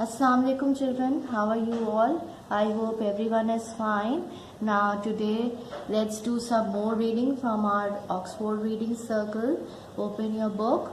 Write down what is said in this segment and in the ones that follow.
Assalamu alaikum children, how are you all? I hope everyone is fine. Now today let's do some more reading from our Oxford Reading Circle. Open your book.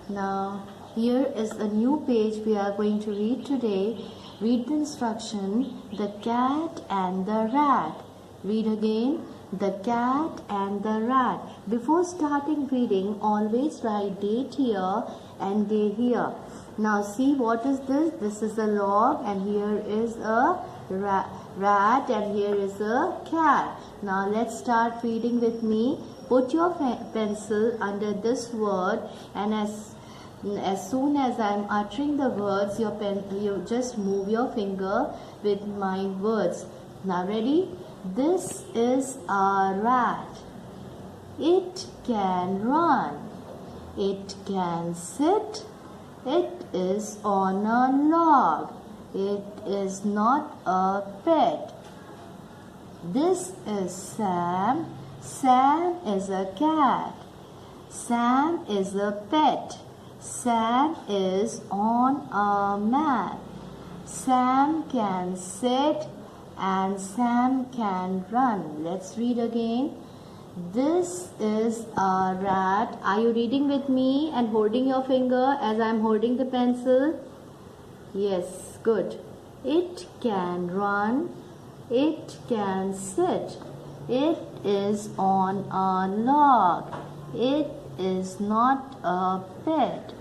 Now here is a new page we are going to read today. Read the instruction, The Cat and the Rat. Read again, The Cat and the Rat. Before starting reading, always write date here and day here. Now see, what is this? This is a log and here is a rat and here is a cat. Now let's start reading with me. Put your pencil under this word and as soon as I am uttering the words, you just move your finger with my words. Now ready? This is a rat. It can run. It can sit. It is on a log. It is not a pet. This is Sam. Sam is a cat. Sam is a pet. Sam is on a mat. Sam can sit and Sam can run. Let's read again. This is a rat. Are you reading with me and holding your finger as I am holding the pencil? Yes, good. It can run. It can sit. It is on a log. It is not a pet.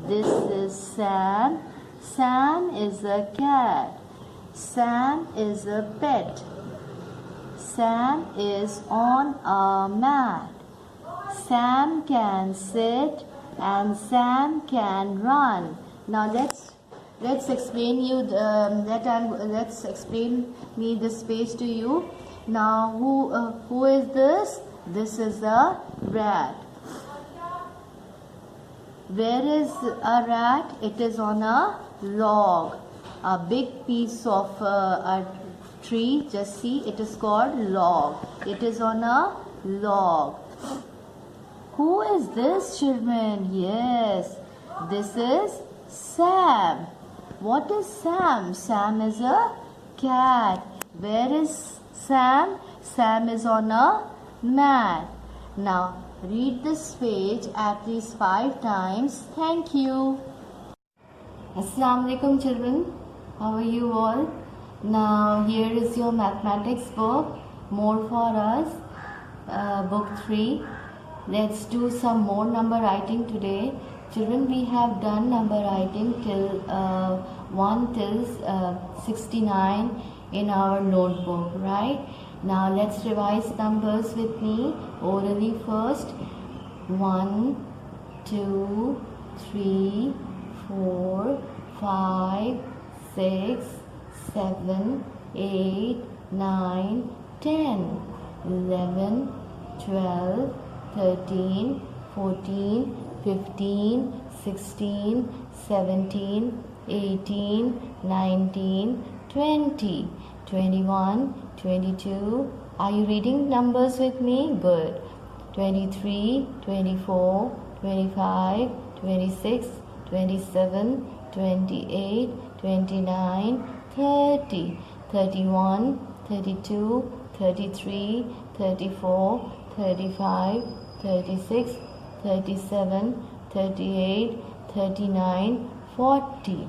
This is Sam. Sam is a cat. Sam is a pet. Sam is on a mat. Sam can sit and Sam can run. Now let's explain you. Let's explain me this page to you. Now who is this? This is a rat. Where is a rat? It is on a log, a big piece of a tree. Just see, it is called log. It is on a log. Who is this, children? Yes, this is Sam. What is Sam? Sam is a cat. Where is Sam? Sam is on a mat. Now read this page at least 5 times. Thank you. Assalamu alaikum children. How are you all? Now here is your mathematics book, More for Us, book 3. Let's do some more number writing today. Children, we have done number writing till 1 till 69 in our notebook, right? Now let's revise numbers with me orally first. 1, 2, 3, 4, 5, 6, 7, 8, 9, 10, 11, 12, 13, 14, 15, 16, 17, 18, 19, 20, 21, 22. Are you reading numbers with me? Good. 23, 24, 25, 26, 27, 28, 29, 30, 31, 32, 33, 34, 35, 36, 37, 38, 39, 40,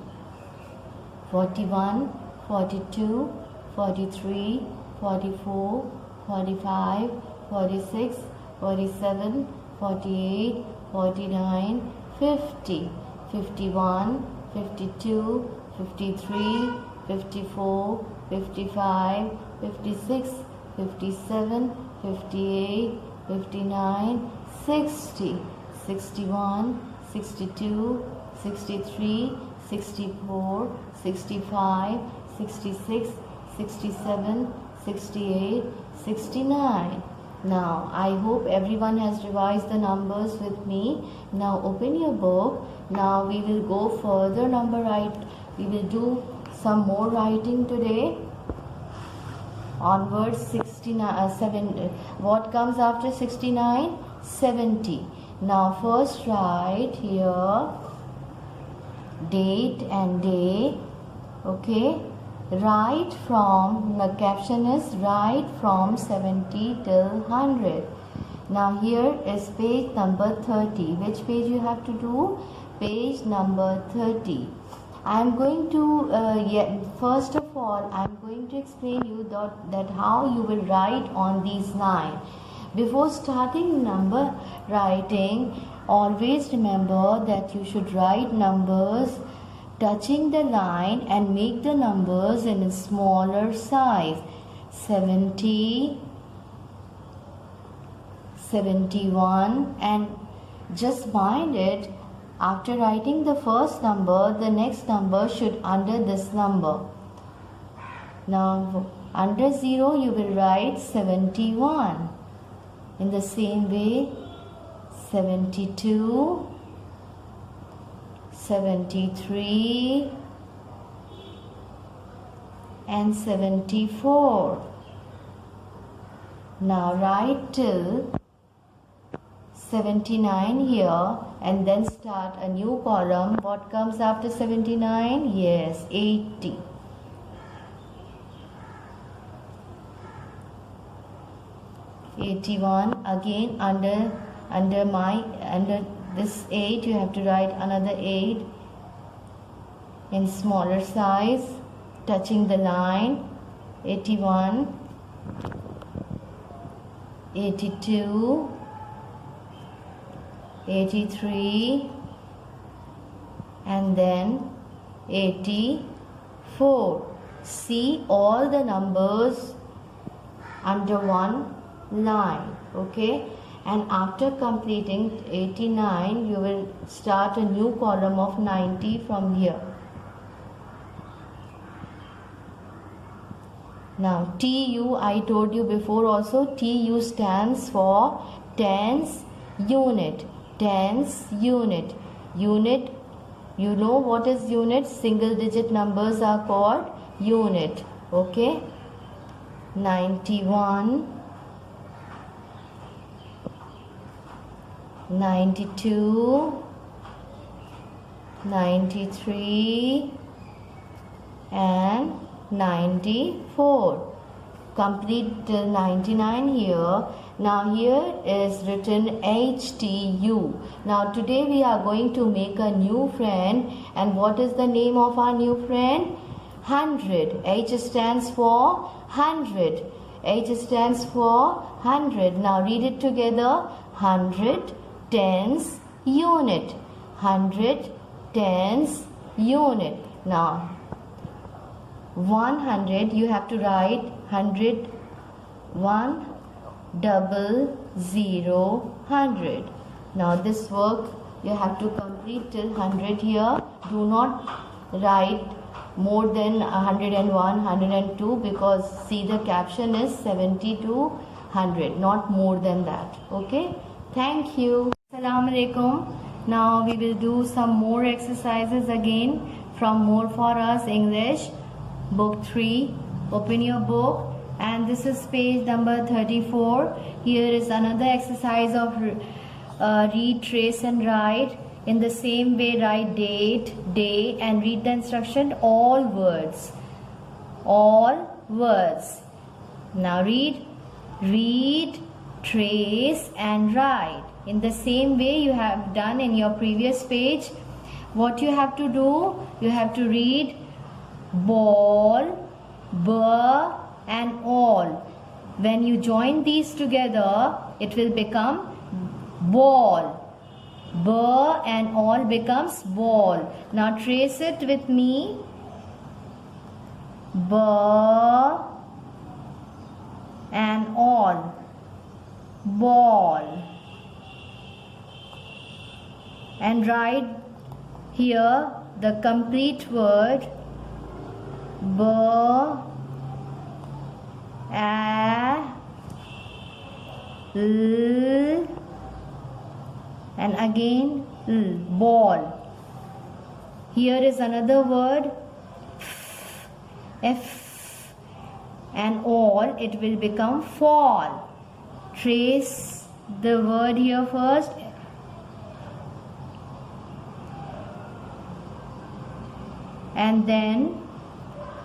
41, 42, 43, 44, 45, 46, 47, 48, 49, 50, 51, 52, 53, 54, 55, 56, 57, 58, 59, 60, 61, 62, 63, 64, 65, 66, 67, 68, 69. Now, I hope everyone has revised the numbers with me. Now, open your book. Now, we will go further we will do some more writing today. Onwards 7. What comes after 69? 70. Now, first write here date and day. Okay, right from, the caption is right from 70 till 100. Now here is page number 30. Which page you have to do? Page number 30. I am going to, first of all, I am going to explain you that how you will write on these 9. Before starting number writing, always remember that you should write numbers touching the line and make the numbers in a smaller size. 70, 71, and just mind it, after writing the first number, the next number should under this number. Now under 0 you will write 71. In the same way, 72, 73 and 74. Now write till 79 here and then start a new column. What comes after 79? Yes, 80. Again under this 8 you have to write another 8 in smaller size touching the line. 81, 82, 83 and then 84. See all the numbers under one line. Okay, and after completing 89 you will start a new column of 90 from here. Now TU, I told you before also, TU stands for tens unit. Tens unit. Unit, you know what is unit? Single digit numbers are called unit. Okay, 91, 92, 93 and 94. Complete till 99 here. Now here is written HTU. Now today we are going to make a new friend, and what is the name of our new friend? 100. H stands for 100. H stands for 100. Now read it together. 100 tens unit. 100 tens unit. Now 100 you have to write 100, 1 double 0 100. Now this work you have to complete till 100 here. Do not write more than 101, 102 because see the caption is 70 to 100, not more than that. Okay, thank you. Assalamu alaikum. Now we will do some more exercises again from More For Us English book 3. Open your book and this is page number 34. Here is another exercise of read, trace and write. In the same way, write date, day and read the instruction all words. All words. Now read, trace and write. In the same way you have done in your previous page. What you have to do? You have to read ball, burr and all. When you join these together, it will become ball. Burr and all becomes ball. Now trace it with me. Burr and all. Ball. And write here the complete word. Burr, l, and again ball. Here is another word, f, and all, it will become fall. Trace the word here first. and then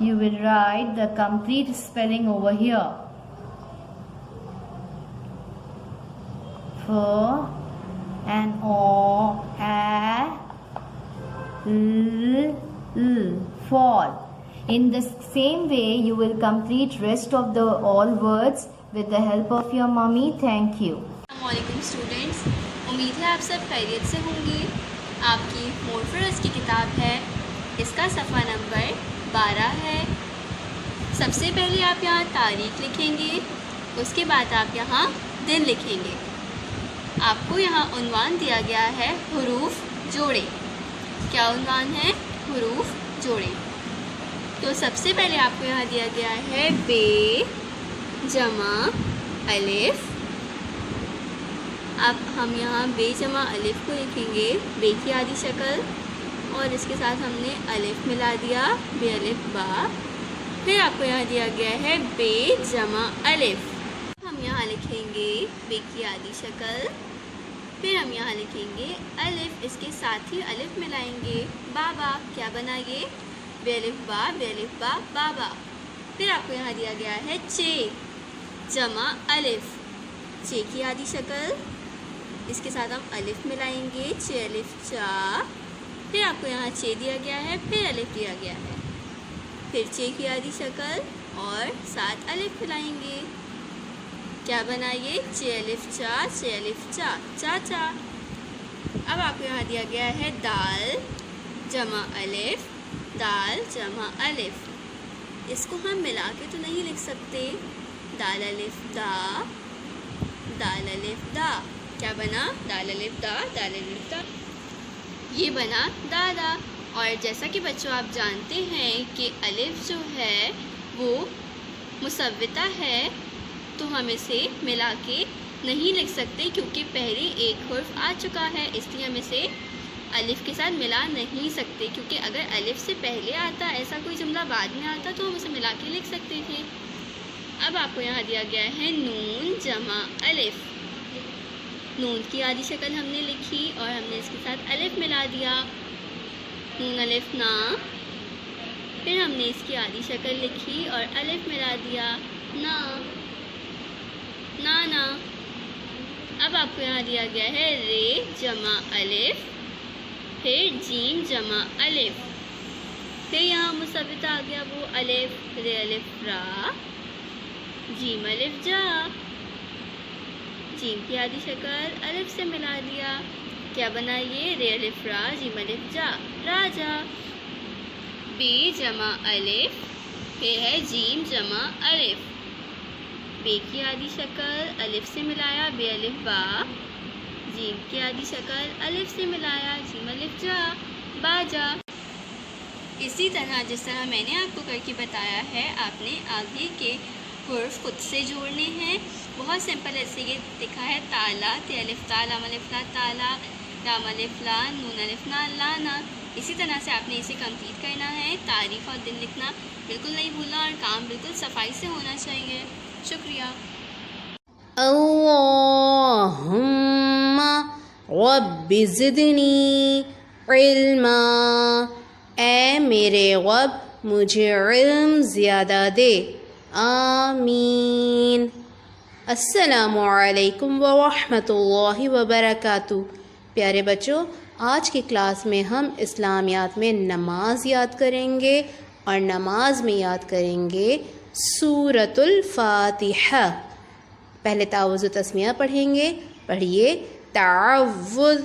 you will write the complete spelling over here. For and O, A, L, fall. In the same way, you will complete rest of the all words with the help of your mummy. Thank you. अस्सलामुअलैकुम students, उम्मीद है आप सब खैरियत से होंगे। आपकी more for us की किताब है, इसका सफ़ा नंबर 12 है। सबसे पहले आप यहाँ तारीख लिखेंगे, उसके बाद आप यहाँ दिन लिखेंगे। आपको यहाँ उन्वान दिया गया है हुरूफ जोड़े। क्या उन्वान है? हुरूफ जोड़े। तो सबसे पहले आपको यहाँ दिया गया है बे जमा अलिफ। अब हम यहाँ बे जमा अलिफ को लिखेंगे, बे की आधी शक्ल, और इसके साथ हमने अलिफ मिला दिया, बे अलिफ बा। फिर आपको यहाँ दिया गया है बे जमा अलिफ। हम यहाँ लिखेंगे बे की आधी शक्ल, फिर हम यहाँ लिखेंगे अलिफ, इसके साथ ही अलिफ मिलाएंगे, बाबा। क्या बना ये? बे अलिफ बा, बाबा। फिर आपको यहाँ दिया गया है चे जमा अलिफ, चे की आधी शक्ल, इसके साथ हम अलिफ मिलाएंगे, चे अलिफ चा। फिर आपको यहाँ चे दिया गया है, फिर अलिफ दिया गया है, फिर चे की आधी शक्ल और साथ अलिफ मिलाएंगे। क्या बना ये? चे अलिफ चा, चाचा। अब आपको यहाँ दिया गया है दाल जमा अलिफ, दाल जमा अलिफ। इसको हम मिला के तो नहीं लिख सकते, दाल अलिफ दा, दाल अलिफ दा। क्या बना? दाल अलिफ दा, दाल अलिफ दा। ये बना दादा। और जैसा कि बच्चों आप जानते हैं कि अलिफ जो है वो मुसव्विता है, तो हम इसे मिला के नहीं लिख सकते क्योंकि पहले एक हुर्फ आ चुका है, इसलिए हम इसे अलिफ के साथ मिला नहीं सकते। क्योंकि अगर अलिफ से पहले आता, ऐसा कोई जुमला बाद में आता, तो हम उसे मिला के लिख सकते थे। अब आपको यहाँ दिया गया है नून जमा अलिफ। नून की आधी शक्ल हमने लिखी और हमने इसके साथ अलिफ मिला दिया, नून अलिफ ना। फिर हमने इसकी आधी शक्ल लिखी और अलिफ मिला दिया, ना, नाना। अब आपको यहाँ दिया गया है रे जमा अलिफ, फिर जीम जमा अलिफ, फिर यहाँ मुसव्विता आ गया वो अलिफ, रे अलिफ रा, जीम अलिफ जा। जीम की आधी शक्ल अलिफ से मिला दिया। क्या बना ये? रे अलिफ रा, जीम अलिफ जा, राजा। बे जमा अलिफ, फिर है जीम जमा अलिफ, बे की आधी शक्ल अलिफ से मिलाया, बे अलिफ बा। जीम की आधी शक्ल अलिफ से मिलाया, जीम अलिफ जा, बाजा। इसी तरह जिस तरह मैंने आपको करके बताया है, आपने आगे के हुर्फ खुद से जोड़ने हैं। बहुत सिंपल, ऐसे ये लिखा है ताला, ते अलिफ ता, लाम अलिफ ला ताला, राम अलिफ ला, नून अलिफ ना, लाना। इसी तरह से आपने इसे कंप्लीट करना है। तारीख और दिन लिखना बिल्कुल नहीं भूलना और काम बिल्कुल सफाई से होना चाहिए। शुक्रिया। अल्लाहुम्मा रब्बि ज़िदनी इल्मा, ऐ मेरे रब मुझे इल्म ज़्यादा दे, आमीन। अस्सलामु अलैकुम व रहमतुल्लाहि व बरकातुहू। प्यारे बच्चों, आज की क्लास में हम इस्लामियात में नमाज याद करेंगे और नमाज में याद करेंगे सूरतुल फातिहा। पहले तावुज़ तस्मिया पढ़ेंगे। पढ़िए तावुज़,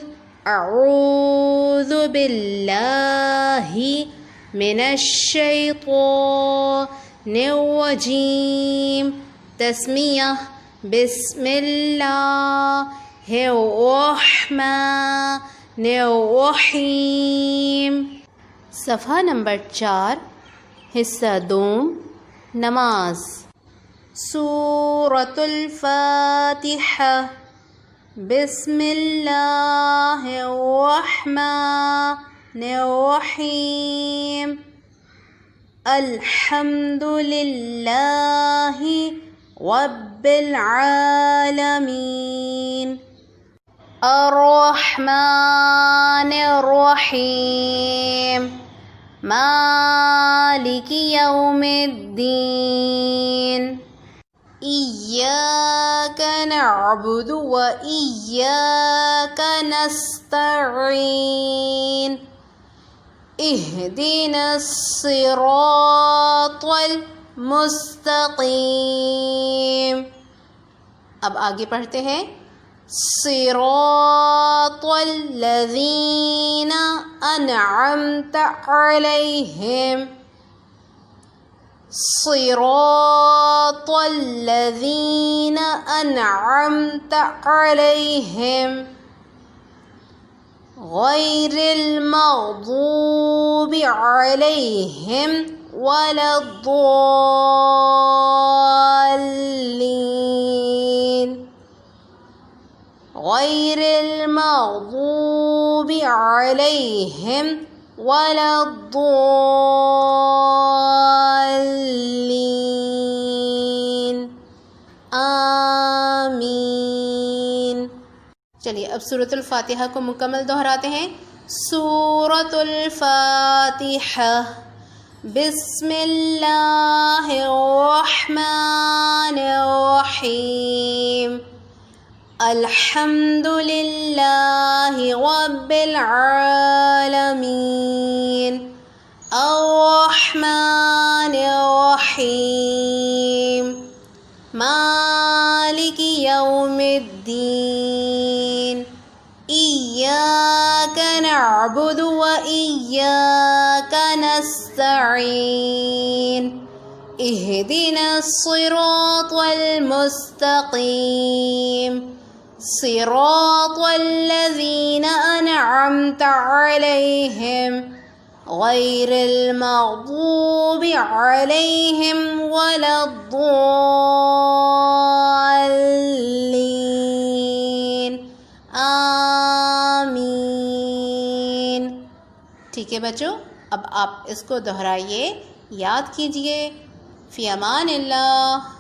अऊज़ु बिल्लाहि मिनश शैतानिर रजीम। तस्मिया बिस्मिल्लाहिर रहमानिर रहीम। सफ़ा नंबर 4, हिस्सा दोम, नमाज। सूरतुल फातिहा। बिस्मिल्लाहिर रहमानिर रहीम। अल्हम्दुलिल्लाहि रब्बिल आलमीन। अर्रहमानिर रहीम। مالک یوم الدین ایاک نعبد و ایاک نستعین اہدنا الصراط المستقیم. اب آگے پڑھتے ہیں. صراط الذین انعمت علیہم صراط الذین انعمت علیہم غیر المغضوب علیہم ولا الضالین غیر المغضوب علیہم ولا الضالین. آمین. چلیے اب سورۃ الفاتحہ کو مکمل دہراتے ہیں. سورۃ الفاتحہ. بسم اللہ الرحمن الرحیم. الحمد للہ رب العالمین. الرحمن الرحیم. مالک یوم الدین. ایاک نعبد و ایاک نستعین اہدنا الصراط المستقیم صراط الذین انعمت علیہم غیر المغضوب علیہم ولا الضالین. آمین. ٹھیک ہے بچوں، اب آپ اس کو دہرائیے، یاد کیجئے. فی امان اللہ.